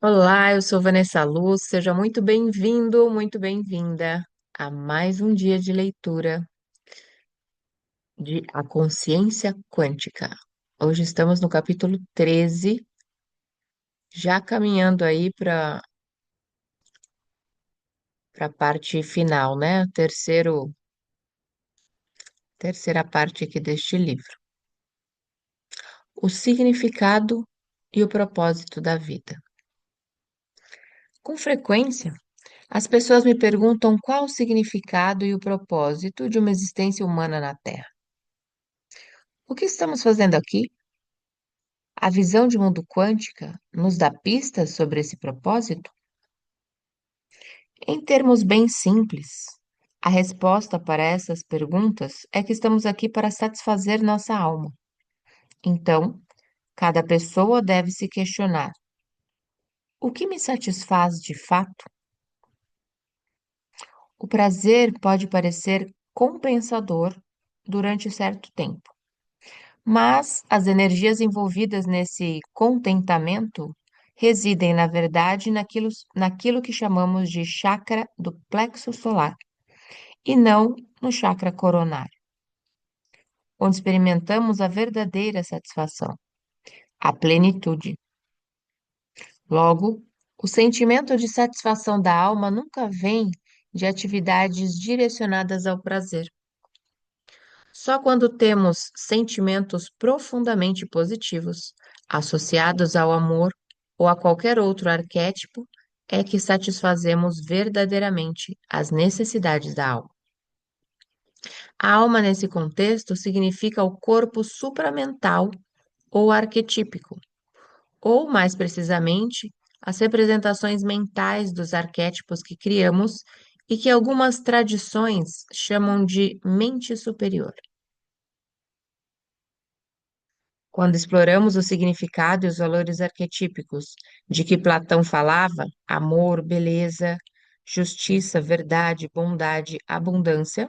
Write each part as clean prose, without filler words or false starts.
Olá, eu sou Vanessa Luz, seja muito bem-vindo, muito bem-vinda a mais um dia de leitura de A Consciência Quântica. Hoje estamos no capítulo 13, já caminhando aí para a parte final, né? Terceira parte aqui deste livro. O significado e o propósito da vida. Com frequência, as pessoas me perguntam qual o significado e o propósito de uma existência humana na Terra. O que estamos fazendo aqui? A visão de mundo quântica nos dá pistas sobre esse propósito? Em termos bem simples, a resposta para essas perguntas é que estamos aqui para satisfazer nossa alma. Então, cada pessoa deve se questionar: o que me satisfaz de fato? O prazer pode parecer compensador durante certo tempo, mas as energias envolvidas nesse contentamento residem, na verdade, naquilo que chamamos de chakra do plexo solar, e não no chakra coronário, onde experimentamos a verdadeira satisfação, a plenitude. Logo, o sentimento de satisfação da alma nunca vem de atividades direcionadas ao prazer. Só quando temos sentimentos profundamente positivos, associados ao amor ou a qualquer outro arquétipo, é que satisfazemos verdadeiramente as necessidades da alma. A alma, nesse contexto, significa o corpo supramental ou arquetípico, ou, mais precisamente, as representações mentais dos arquétipos que criamos e que algumas tradições chamam de mente superior. Quando exploramos o significado e os valores arquetípicos de que Platão falava, amor, beleza, justiça, verdade, bondade, abundância,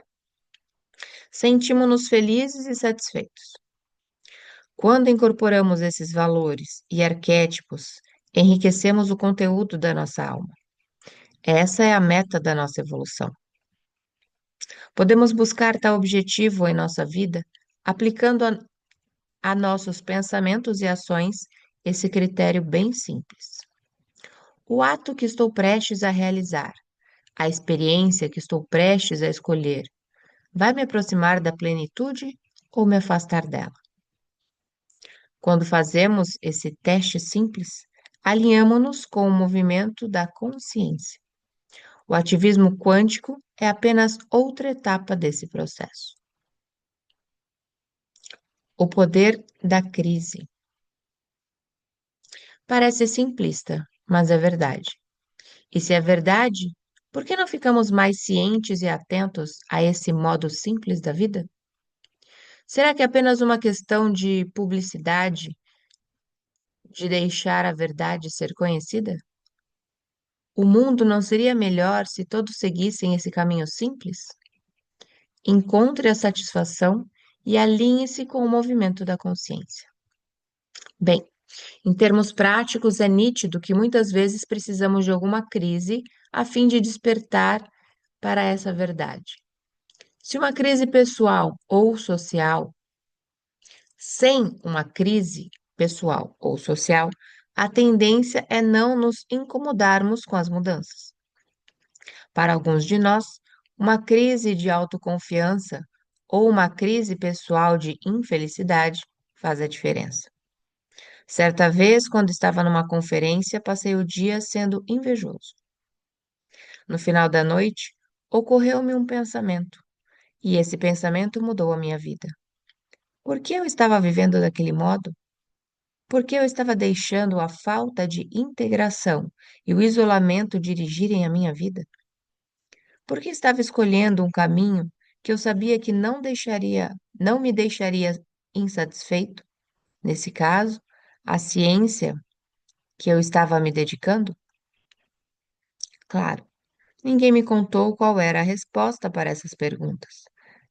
sentimos-nos felizes e satisfeitos. Quando incorporamos esses valores e arquétipos, enriquecemos o conteúdo da nossa alma. Essa é a meta da nossa evolução. Podemos buscar tal objetivo em nossa vida aplicando a nossos pensamentos e ações esse critério bem simples. O ato que estou prestes a realizar, a experiência que estou prestes a escolher, vai me aproximar da plenitude ou me afastar dela? Quando fazemos esse teste simples, alinhamos-nos com o movimento da consciência. O ativismo quântico é apenas outra etapa desse processo. O poder da crise. Parece simplista, mas é verdade. E se é verdade, por que não ficamos mais cientes e atentos a esse modo simples da vida? Será que é apenas uma questão de publicidade, de deixar a verdade ser conhecida? O mundo não seria melhor se todos seguissem esse caminho simples? Encontre a satisfação e alinhe-se com o movimento da consciência. Bem, em termos práticos, é nítido que muitas vezes precisamos de alguma crise a fim de despertar para essa verdade. Se uma crise pessoal ou social, sem uma crise pessoal ou social, a tendência é não nos incomodarmos com as mudanças. Para alguns de nós, uma crise de autoconfiança ou uma crise pessoal de infelicidade faz a diferença. Certa vez, quando estava numa conferência, passei o dia sendo invejoso. No final da noite, ocorreu-me um pensamento, e esse pensamento mudou a minha vida. Por que eu estava vivendo daquele modo? Por que eu estava deixando a falta de integração e o isolamento dirigirem a minha vida? Por que estava escolhendo um caminho que eu sabia que não me deixaria insatisfeito? Nesse caso, a ciência que eu estava me dedicando? Claro, ninguém me contou qual era a resposta para essas perguntas.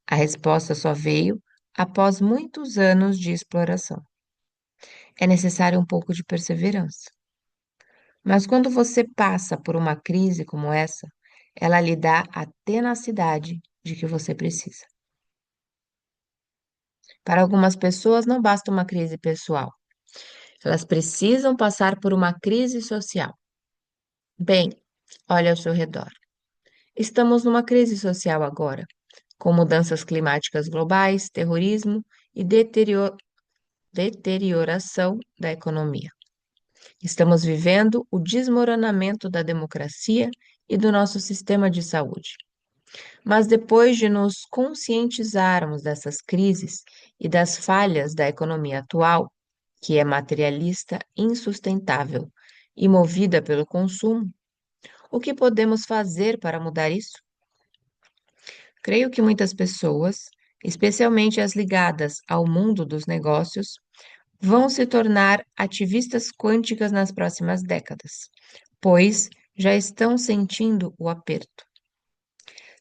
A resposta só veio após muitos anos de exploração. É necessário um pouco de perseverança. Mas quando você passa por uma crise como essa, ela lhe dá a tenacidade de que você precisa. Para algumas pessoas, não basta uma crise pessoal, elas precisam passar por uma crise social. Bem, olhe ao seu redor. Estamos numa crise social agora, com mudanças climáticas globais, terrorismo e deterioração da economia. Estamos vivendo o desmoronamento da democracia e do nosso sistema de saúde. Mas depois de nos conscientizarmos dessas crises e das falhas da economia atual, que é materialista, insustentável e movida pelo consumo, o que podemos fazer para mudar isso? Creio que muitas pessoas, especialmente as ligadas ao mundo dos negócios, vão se tornar ativistas quânticas nas próximas décadas, pois já estão sentindo o aperto.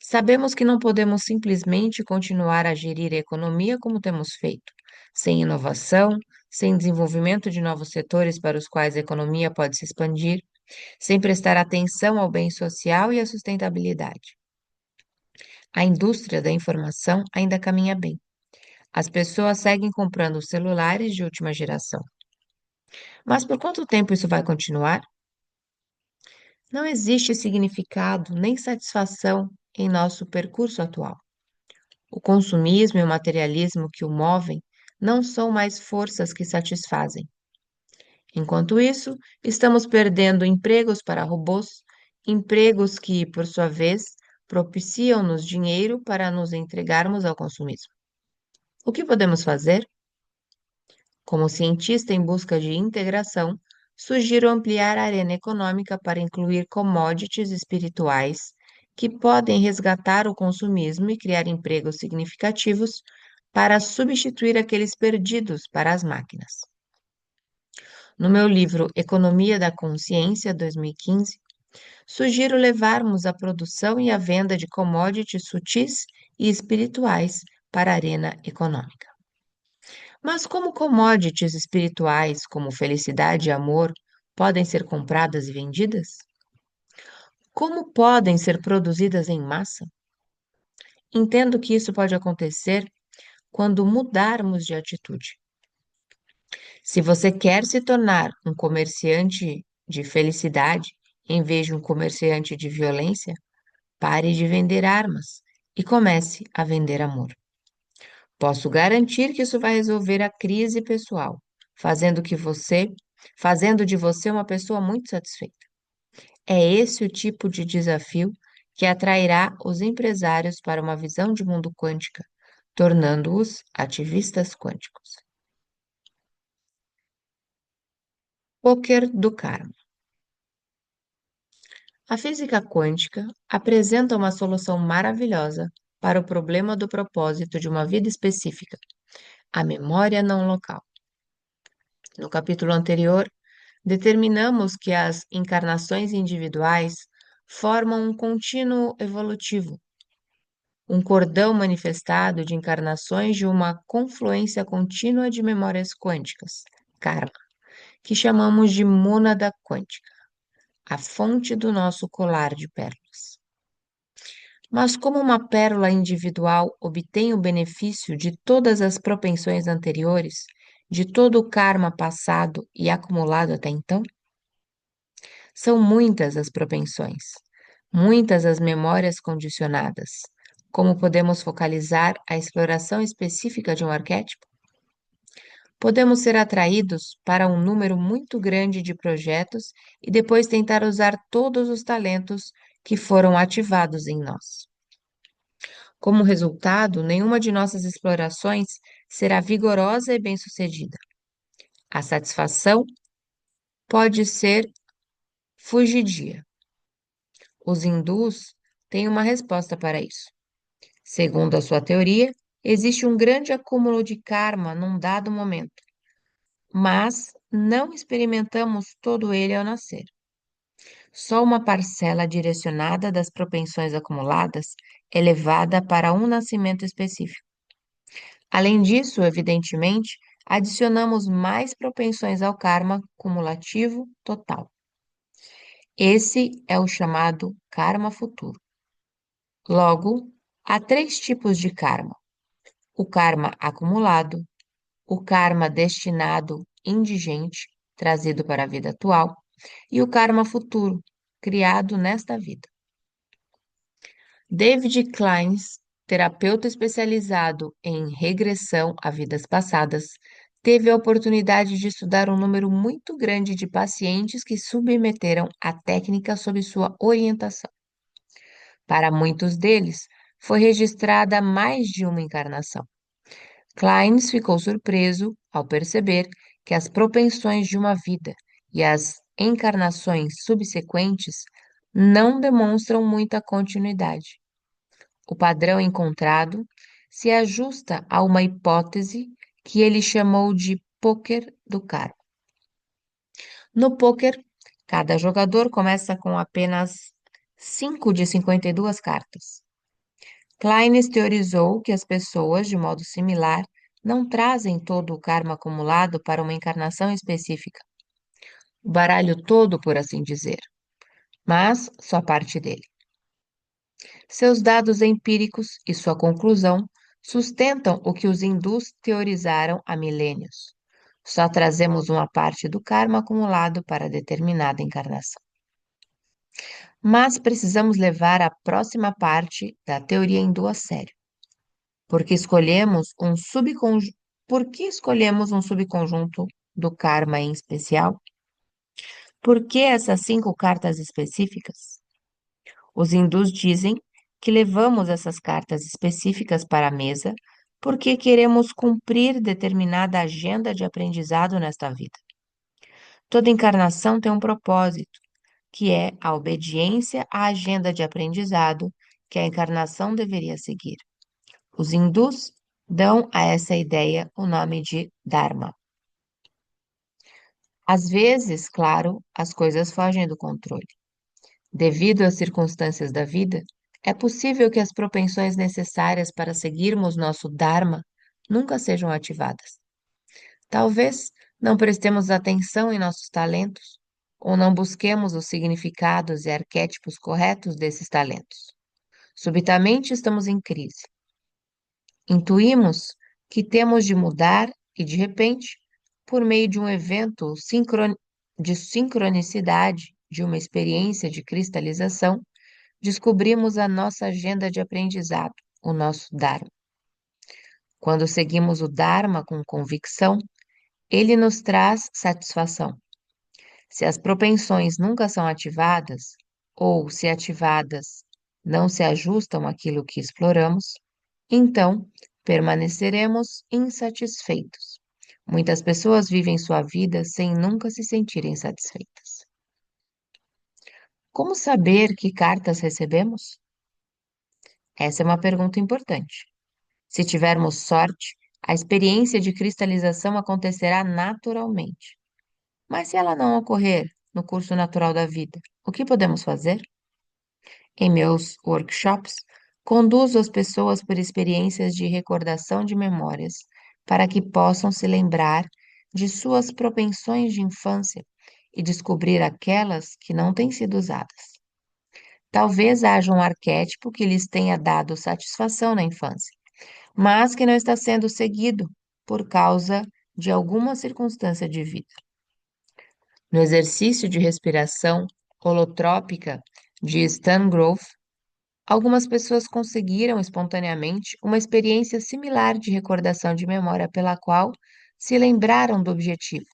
Sabemos que não podemos simplesmente continuar a gerir a economia como temos feito, sem inovação, sem desenvolvimento de novos setores para os quais a economia pode se expandir, sem prestar atenção ao bem social e à sustentabilidade. A indústria da informação ainda caminha bem. As pessoas seguem comprando celulares de última geração. Mas por quanto tempo isso vai continuar? Não existe significado nem satisfação em nosso percurso atual. O consumismo e o materialismo que o movem não são mais forças que satisfazem. Enquanto isso, estamos perdendo empregos para robôs, empregos que, por sua vez, propiciam-nos dinheiro para nos entregarmos ao consumismo. O que podemos fazer? Como cientista em busca de integração, sugiro ampliar a arena econômica para incluir commodities espirituais que podem resgatar o consumismo e criar empregos significativos para substituir aqueles perdidos para as máquinas. No meu livro Economia da Consciência, 2015, sugiro levarmos a produção e a venda de commodities sutis e espirituais para a arena econômica. Mas como commodities espirituais, como felicidade e amor, podem ser compradas e vendidas? Como podem ser produzidas em massa? Entendo que isso pode acontecer quando mudarmos de atitude. Se você quer se tornar um comerciante de felicidade em vez de um comerciante de violência, pare de vender armas e comece a vender amor. Posso garantir que isso vai resolver a crise pessoal, fazendo que você, fazendo de você uma pessoa muito satisfeita. É esse o tipo de desafio que atrairá os empresários para uma visão de mundo quântica, tornando-os ativistas quânticos. Poker do karma. A física quântica apresenta uma solução maravilhosa para o problema do propósito de uma vida específica, a memória não local. No capítulo anterior, determinamos que as encarnações individuais formam um contínuo evolutivo, um cordão manifestado de encarnações de uma confluência contínua de memórias quânticas, karma, que chamamos de mônada quântica, a fonte do nosso colar de pérolas. Mas como uma pérola individual obtém o benefício de todas as propensões anteriores, de todo o karma passado e acumulado até então? São muitas as propensões, muitas as memórias condicionadas. Como podemos focalizar a exploração específica de um arquétipo? Podemos ser atraídos para um número muito grande de projetos e depois tentar usar todos os talentos que foram ativados em nós. Como resultado, nenhuma de nossas explorações será vigorosa e bem-sucedida. A satisfação pode ser fugidia. Os hindus têm uma resposta para isso. Segundo a sua teoria, existe um grande acúmulo de karma num dado momento, mas não experimentamos todo ele ao nascer. Só uma parcela direcionada das propensões acumuladas é levada para um nascimento específico. Além disso, evidentemente, adicionamos mais propensões ao karma cumulativo total. Esse é o chamado karma futuro. Logo, há três tipos de karma: o karma acumulado, o karma destinado indigente, trazido para a vida atual, e o karma futuro, criado nesta vida. David Kleins, terapeuta especializado em regressão a vidas passadas, teve a oportunidade de estudar um número muito grande de pacientes que submeteram a técnica sob sua orientação. Para muitos deles, foi registrada mais de uma encarnação. Kleins ficou surpreso ao perceber que as propensões de uma vida e as encarnações subsequentes não demonstram muita continuidade. O padrão encontrado se ajusta a uma hipótese que ele chamou de poker do karma. No poker, cada jogador começa com apenas 5 de 52 cartas. Klein teorizou que as pessoas, de modo similar, não trazem todo o karma acumulado para uma encarnação específica, o baralho todo, por assim dizer, mas só parte dele. Seus dados empíricos e sua conclusão sustentam o que os hindus teorizaram há milênios. Só trazemos uma parte do karma acumulado para determinada encarnação. Mas precisamos levar a próxima parte da teoria hindu a sério. Porque escolhemos um subconjunto, por que escolhemos um subconjunto do karma em especial? Por que essas 5 cartas específicas? Os hindus dizem que levamos essas cartas específicas para a mesa porque queremos cumprir determinada agenda de aprendizado nesta vida. Toda encarnação tem um propósito, que é a obediência à agenda de aprendizado que a encarnação deveria seguir. Os hindus dão a essa ideia o nome de Dharma. Às vezes, claro, as coisas fogem do controle. Devido às circunstâncias da vida, é possível que as propensões necessárias para seguirmos nosso Dharma nunca sejam ativadas. Talvez não prestemos atenção em nossos talentos ou não busquemos os significados e arquétipos corretos desses talentos. Subitamente estamos em crise. Intuímos que temos de mudar e, de repente, por meio de um evento de sincronicidade, de uma experiência de cristalização, descobrimos a nossa agenda de aprendizado, o nosso Dharma. Quando seguimos o Dharma com convicção, ele nos traz satisfação. Se as propensões nunca são ativadas, ou se ativadas não se ajustam àquilo que exploramos, então permaneceremos insatisfeitos. Muitas pessoas vivem sua vida sem nunca se sentirem satisfeitas. Como saber que cartas recebemos? Essa é uma pergunta importante. Se tivermos sorte, a experiência de cristalização acontecerá naturalmente. Mas se ela não ocorrer no curso natural da vida, o que podemos fazer? Em meus workshops, conduzo as pessoas por experiências de recordação de memórias, para que possam se lembrar de suas propensões de infância e descobrir aquelas que não têm sido usadas. Talvez haja um arquétipo que lhes tenha dado satisfação na infância, mas que não está sendo seguido por causa de alguma circunstância de vida. No exercício de respiração holotrópica de Stan Grof, algumas pessoas conseguiram espontaneamente uma experiência similar de recordação de memória pela qual se lembraram do objetivo,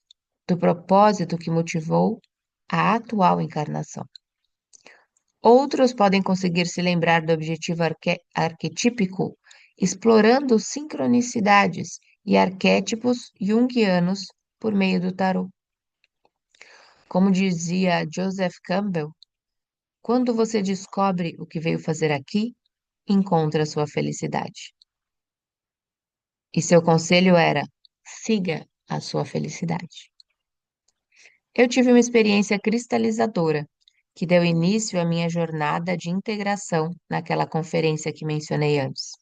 do propósito que motivou a atual encarnação. Outros podem conseguir se lembrar do objetivo arquetípico explorando sincronicidades e arquétipos junguianos por meio do tarô. Como dizia Joseph Campbell, quando você descobre o que veio fazer aqui, encontra sua felicidade. E seu conselho era: siga a sua felicidade. Eu tive uma experiência cristalizadora que deu início à minha jornada de integração naquela conferência que mencionei antes.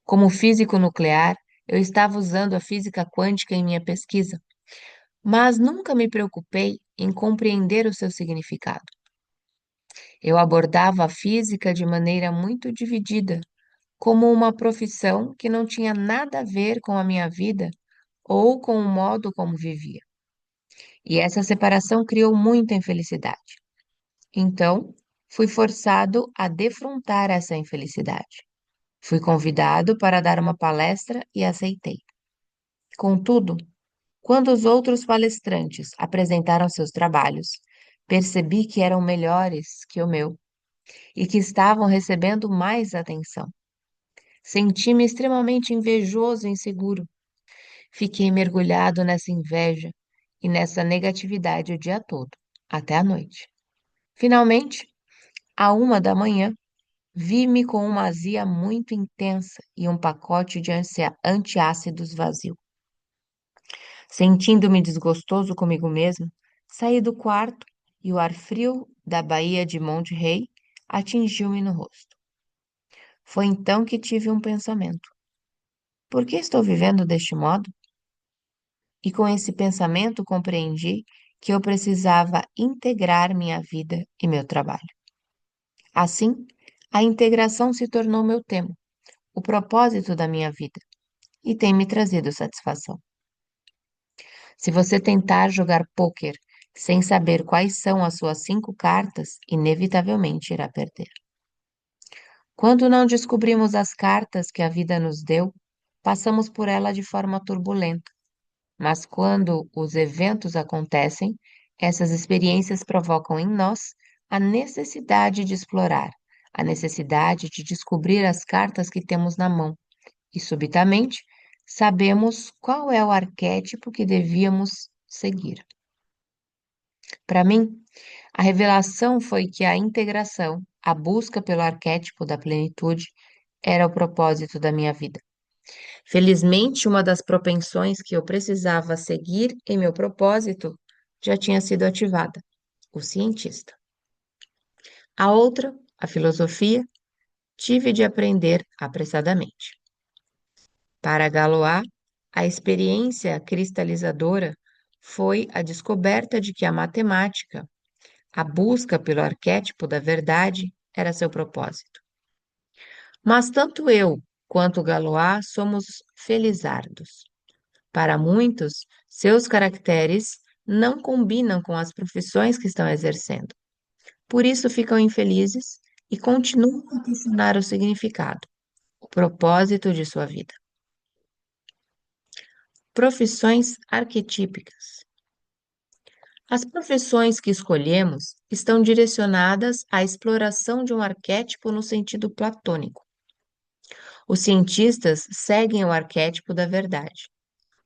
Como físico nuclear, eu estava usando a física quântica em minha pesquisa, mas nunca me preocupei em compreender o seu significado. Eu abordava a física de maneira muito dividida, como uma profissão que não tinha nada a ver com a minha vida ou com o modo como vivia. E essa separação criou muita infelicidade. Então, fui forçado a defrontar essa infelicidade. Fui convidado para dar uma palestra e aceitei. Contudo, quando os outros palestrantes apresentaram seus trabalhos, percebi que eram melhores que o meu e que estavam recebendo mais atenção. Senti-me extremamente invejoso e inseguro. Fiquei mergulhado nessa inveja e nessa negatividade o dia todo, até a noite. Finalmente, à 1 da manhã, vi-me com uma azia muito intensa e um pacote de antiácidos vazio. Sentindo-me desgostoso comigo mesmo, saí do quarto e o ar frio da Baía de Monte Rei atingiu-me no rosto. Foi então que tive um pensamento: por que estou vivendo deste modo? E com esse pensamento compreendi que eu precisava integrar minha vida e meu trabalho. Assim, a integração se tornou meu tema, o propósito da minha vida, e tem me trazido satisfação. Se você tentar jogar pôquer sem saber quais são as suas 5 cartas, inevitavelmente irá perder. Quando não descobrimos as cartas que a vida nos deu, passamos por ela de forma turbulenta. Mas quando os eventos acontecem, essas experiências provocam em nós a necessidade de explorar, a necessidade de descobrir as cartas que temos na mão, e subitamente sabemos qual é o arquétipo que devíamos seguir. Para mim, a revelação foi que a integração, a busca pelo arquétipo da plenitude, era o propósito da minha vida. Felizmente, uma das propensões que eu precisava seguir em meu propósito já tinha sido ativada: o cientista. A outra, a filosofia, tive de aprender apressadamente. Para Galois, a experiência cristalizadora foi a descoberta de que a matemática, a busca pelo arquétipo da verdade, era seu propósito. Mas tanto eu quanto Galois somos felizardos. Para muitos, seus caracteres não combinam com as profissões que estão exercendo. Por isso ficam infelizes e continuam a questionar o significado, o propósito de sua vida. Profissões arquetípicas. As profissões que escolhemos estão direcionadas à exploração de um arquétipo no sentido platônico. Os cientistas seguem o arquétipo da verdade.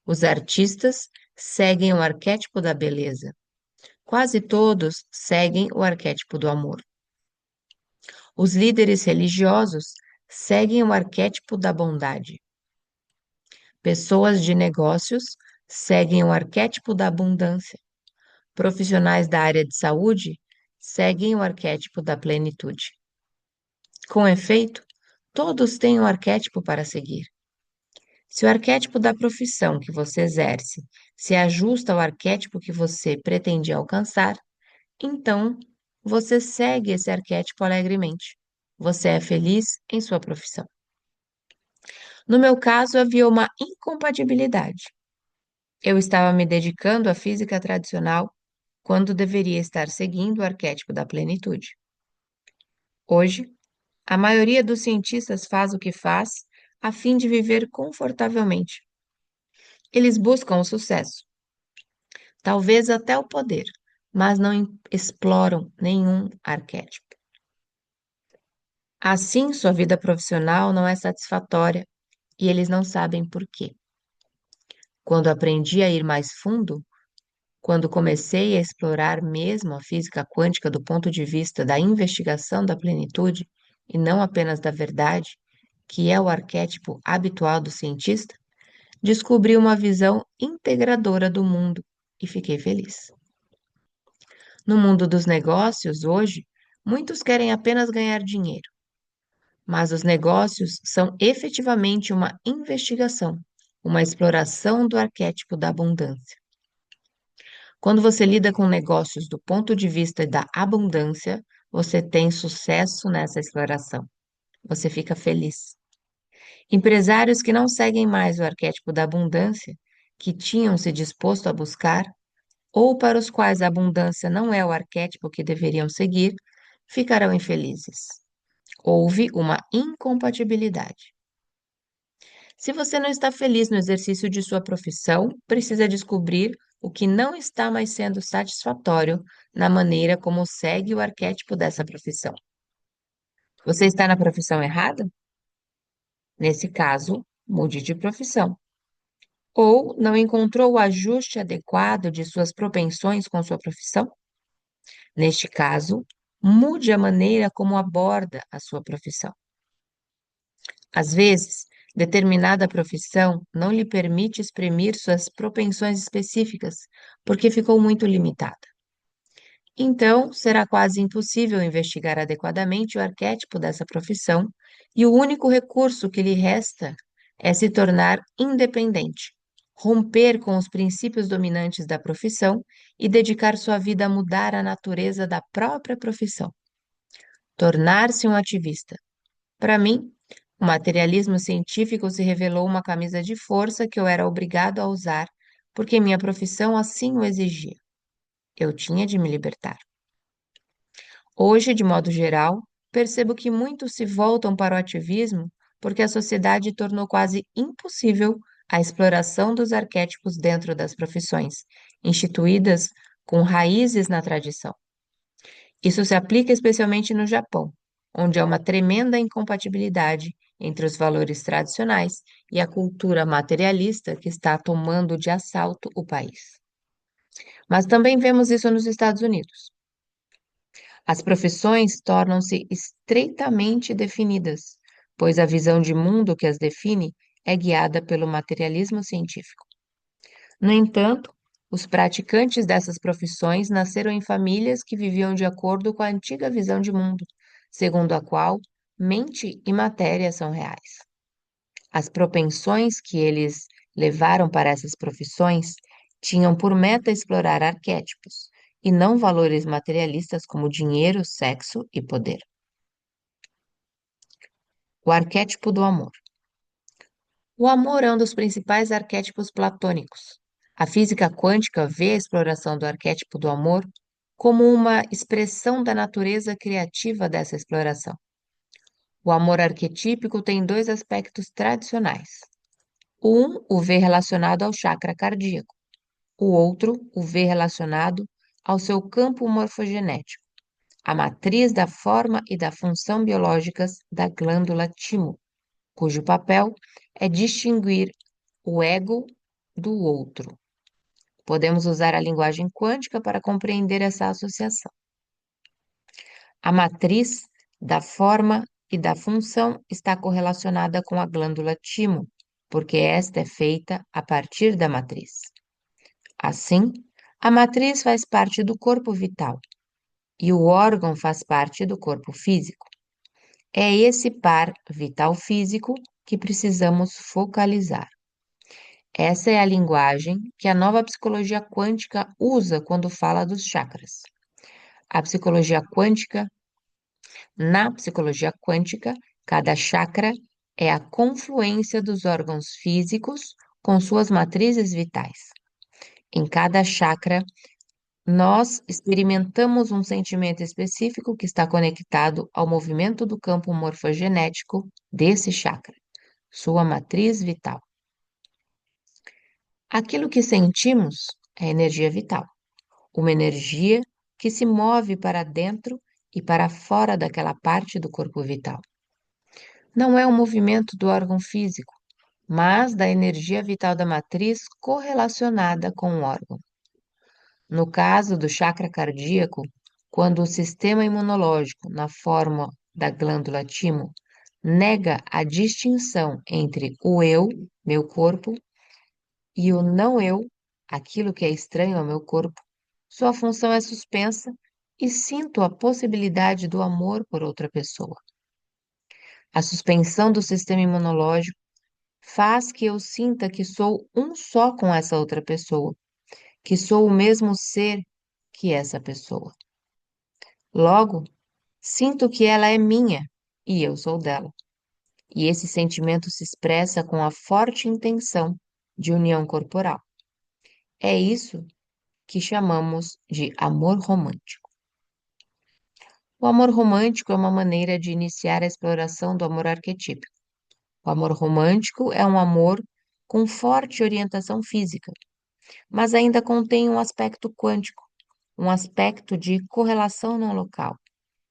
Os artistas seguem o arquétipo da beleza. Quase todos seguem o arquétipo do amor. Os líderes religiosos seguem o arquétipo da bondade. Pessoas de negócios seguem o arquétipo da abundância. Profissionais da área de saúde seguem o arquétipo da plenitude. Com efeito, todos têm um arquétipo para seguir. Se o arquétipo da profissão que você exerce se ajusta ao arquétipo que você pretende alcançar, então você segue esse arquétipo alegremente. Você é feliz em sua profissão. No meu caso, havia uma incompatibilidade. Eu estava me dedicando à física tradicional quando deveria estar seguindo o arquétipo da plenitude. Hoje, a maioria dos cientistas faz o que faz a fim de viver confortavelmente. Eles buscam o sucesso, talvez até o poder, mas não exploram nenhum arquétipo. Assim, sua vida profissional não é satisfatória e eles não sabem por quê. Quando aprendi a ir mais fundo, quando comecei a explorar mesmo a física quântica do ponto de vista da investigação da plenitude e não apenas da verdade, que é o arquétipo habitual do cientista, descobri uma visão integradora do mundo e fiquei feliz. No mundo dos negócios, hoje, muitos querem apenas ganhar dinheiro, mas os negócios são efetivamente uma investigação, uma exploração do arquétipo da abundância. Quando você lida com negócios do ponto de vista da abundância, você tem sucesso nessa exploração. Você fica feliz. Empresários que não seguem mais o arquétipo da abundância, que tinham se disposto a buscar, ou para os quais a abundância não é o arquétipo que deveriam seguir, ficarão infelizes. Houve uma incompatibilidade. Se você não está feliz no exercício de sua profissão, precisa descobrir o que não está mais sendo satisfatório na maneira como segue o arquétipo dessa profissão. Você está na profissão errada? Nesse caso, mude de profissão. Ou não encontrou o ajuste adequado de suas propensões com sua profissão? Neste caso, mude a maneira como aborda a sua profissão. Às vezes, determinada profissão não lhe permite exprimir suas propensões específicas, porque ficou muito limitada. Então, será quase impossível investigar adequadamente o arquétipo dessa profissão, e o único recurso que lhe resta é se tornar independente, romper com os princípios dominantes da profissão e dedicar sua vida a mudar a natureza da própria profissão, tornar-se um ativista. Para mim, o materialismo científico se revelou uma camisa de força que eu era obrigado a usar porque minha profissão assim o exigia. Eu tinha de me libertar. Hoje, de modo geral, percebo que muitos se voltam para o ativismo porque a sociedade tornou quase impossível a exploração dos arquétipos dentro das profissões, instituídas com raízes na tradição. Isso se aplica especialmente no Japão, onde há uma tremenda incompatibilidade entre os valores tradicionais e a cultura materialista que está tomando de assalto o país. Mas também vemos isso nos Estados Unidos. As profissões tornam-se estreitamente definidas, pois a visão de mundo que as define é guiada pelo materialismo científico. No entanto, os praticantes dessas profissões nasceram em famílias que viviam de acordo com a antiga visão de mundo, segundo a qual mente e matéria são reais. As propensões que eles levaram para essas profissões tinham por meta explorar arquétipos, e não valores materialistas como dinheiro, sexo e poder. O arquétipo do amor. O amor é um dos principais arquétipos platônicos. A física quântica vê a exploração do arquétipo do amor como uma expressão da natureza criativa dessa exploração. O amor arquetípico tem dois aspectos tradicionais. Um, o vê relacionado ao chakra cardíaco. O outro, o vê relacionado ao seu campo morfogenético, a matriz da forma e da função biológicas da glândula timo, cujo papel é distinguir o ego do outro. Podemos usar a linguagem quântica para compreender essa associação. A matriz da forma e da função está correlacionada com a glândula timo, porque esta é feita a partir da matriz. Assim, a matriz faz parte do corpo vital e o órgão faz parte do corpo físico. É esse par vital-físico que precisamos focalizar. Essa é a linguagem que a nova psicologia quântica usa quando fala dos chakras. A psicologia quântica, na psicologia quântica, cada chakra é a confluência dos órgãos físicos com suas matrizes vitais. Em cada chakra, nós experimentamos um sentimento específico que está conectado ao movimento do campo morfogenético desse chakra, sua matriz vital. Aquilo que sentimos é energia vital, uma energia que se move para dentro e para fora daquela parte do corpo vital. Não é o movimento do órgão físico, mas da energia vital da matriz correlacionada com o órgão. No caso do chakra cardíaco, quando o sistema imunológico, na forma da glândula timo, nega a distinção entre o eu, meu corpo, e o não eu, aquilo que é estranho ao meu corpo, sua função é suspensa e sinto a possibilidade do amor por outra pessoa. A suspensão do sistema imunológico faz que eu sinta que sou um só com essa outra pessoa, que sou o mesmo ser que essa pessoa. Logo, sinto que ela é minha e eu sou dela. E esse sentimento se expressa com a forte intenção de união corporal. É isso que chamamos de amor romântico. O amor romântico é uma maneira de iniciar a exploração do amor arquetípico. O amor romântico é um amor com forte orientação física, mas ainda contém um aspecto quântico, um aspecto de correlação não local,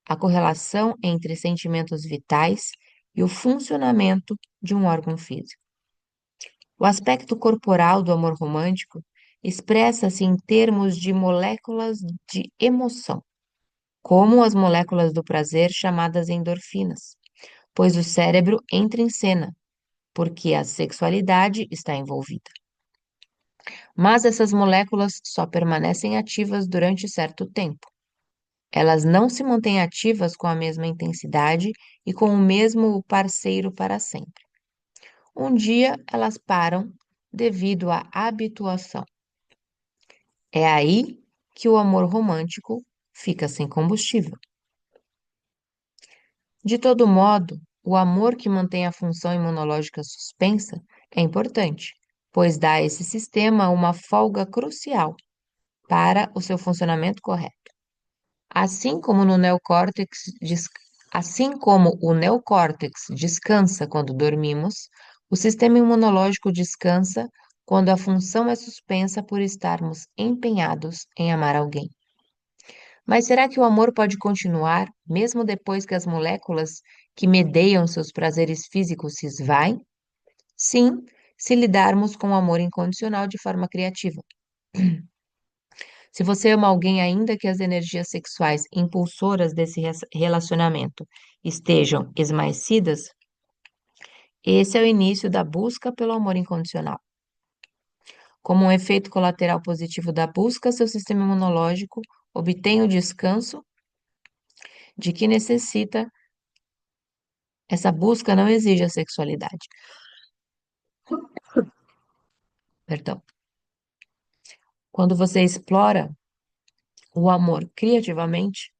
a correlação entre sentimentos vitais e o funcionamento de um órgão físico. O aspecto corporal do amor romântico expressa-se em termos de moléculas de emoção, como as moléculas do prazer chamadas endorfinas, pois o cérebro entra em cena, porque a sexualidade está envolvida. Mas essas moléculas só permanecem ativas durante certo tempo. Elas não se mantêm ativas com a mesma intensidade e com o mesmo parceiro para sempre. Um dia elas param devido à habituação. É aí que o amor romântico fica sem combustível. De todo modo, o amor que mantém a função imunológica suspensa é importante, pois dá a esse sistema uma folga crucial para o seu funcionamento correto. Assim como no neocórtex, assim como o neocórtex descansa quando dormimos, o sistema imunológico descansa quando a função é suspensa por estarmos empenhados em amar alguém. Mas será que o amor pode continuar mesmo depois que as moléculas que medeiam seus prazeres físicos se esvaem? Sim, se lidarmos com o amor incondicional de forma criativa. Se você ama alguém, ainda que as energias sexuais impulsoras desse relacionamento estejam esmaecidas, esse é o início da busca pelo amor incondicional. Como um efeito colateral positivo da busca, seu sistema imunológico obtém o descanso de que necessita. Essa busca não exige a sexualidade. Perdão. Quando você explora o amor criativamente,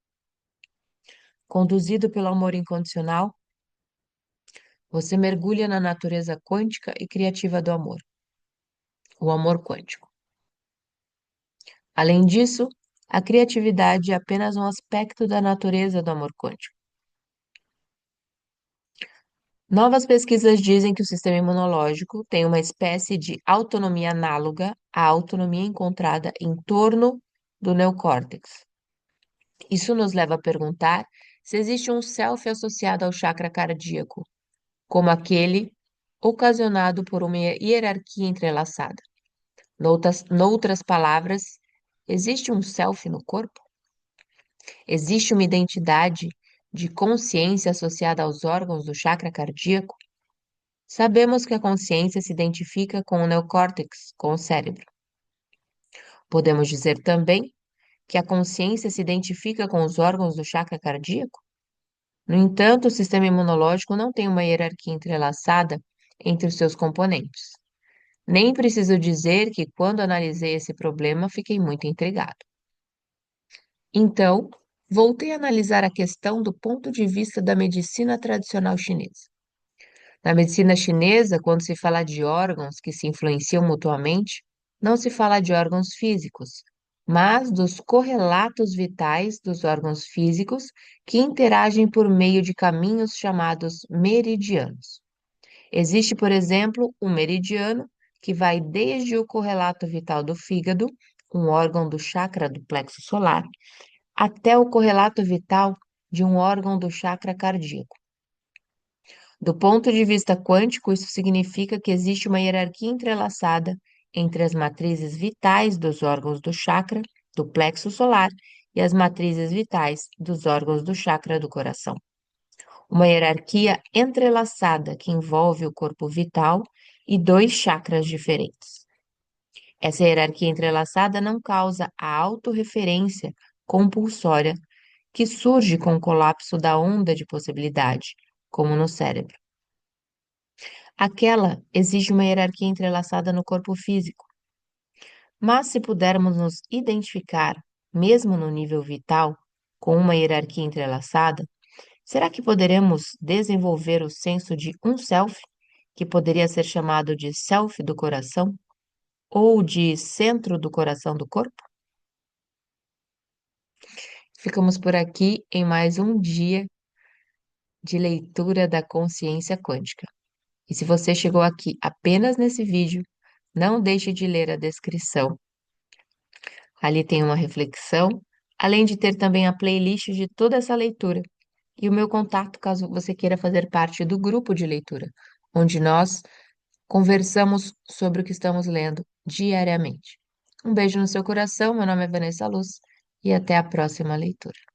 conduzido pelo amor incondicional, você mergulha na natureza quântica e criativa do amor, o amor quântico. Além disso, a criatividade é apenas um aspecto da natureza do amor quântico. Novas pesquisas dizem que o sistema imunológico tem uma espécie de autonomia análoga à autonomia encontrada em torno do neocórtex. Isso nos leva a perguntar se existe um self associado ao chakra cardíaco, como aquele ocasionado por uma hierarquia entrelaçada. Noutras palavras, existe um self no corpo? Existe uma identidade de consciência associada aos órgãos do chakra cardíaco? Sabemos que a consciência se identifica com o neocórtex, com o cérebro. Podemos dizer também que a consciência se identifica com os órgãos do chakra cardíaco? No entanto, o sistema imunológico não tem uma hierarquia entrelaçada entre os seus componentes. Nem preciso dizer que, quando analisei esse problema, fiquei muito intrigado. Então, voltei a analisar a questão do ponto de vista da medicina tradicional chinesa. Na medicina chinesa, quando se fala de órgãos que se influenciam mutuamente, não se fala de órgãos físicos, mas dos correlatos vitais dos órgãos físicos que interagem por meio de caminhos chamados meridianos. Existe, por exemplo, um meridiano que vai desde o correlato vital do fígado, um órgão do chakra do plexo solar, até o correlato vital de um órgão do chakra cardíaco. Do ponto de vista quântico, isso significa que existe uma hierarquia entrelaçada entre as matrizes vitais dos órgãos do chakra do plexo solar e as matrizes vitais dos órgãos do chakra do coração. Uma hierarquia entrelaçada que envolve o corpo vital e dois chakras diferentes. Essa hierarquia entrelaçada não causa a autorreferência compulsória que surge com o colapso da onda de possibilidade, como no cérebro. Aquela exige uma hierarquia entrelaçada no corpo físico. Mas se pudermos nos identificar, mesmo no nível vital, com uma hierarquia entrelaçada, será que poderemos desenvolver o senso de um self, que poderia ser chamado de self do coração, ou de centro do coração do corpo? Ficamos por aqui em mais um dia de leitura da consciência quântica. E se você chegou aqui apenas nesse vídeo, não deixe de ler a descrição. Ali tem uma reflexão, além de ter também a playlist de toda essa leitura e o meu contato caso você queira fazer parte do grupo de leitura, onde nós conversamos sobre o que estamos lendo diariamente. Um beijo no seu coração, meu nome é Vanessa Luz e até a próxima leitura.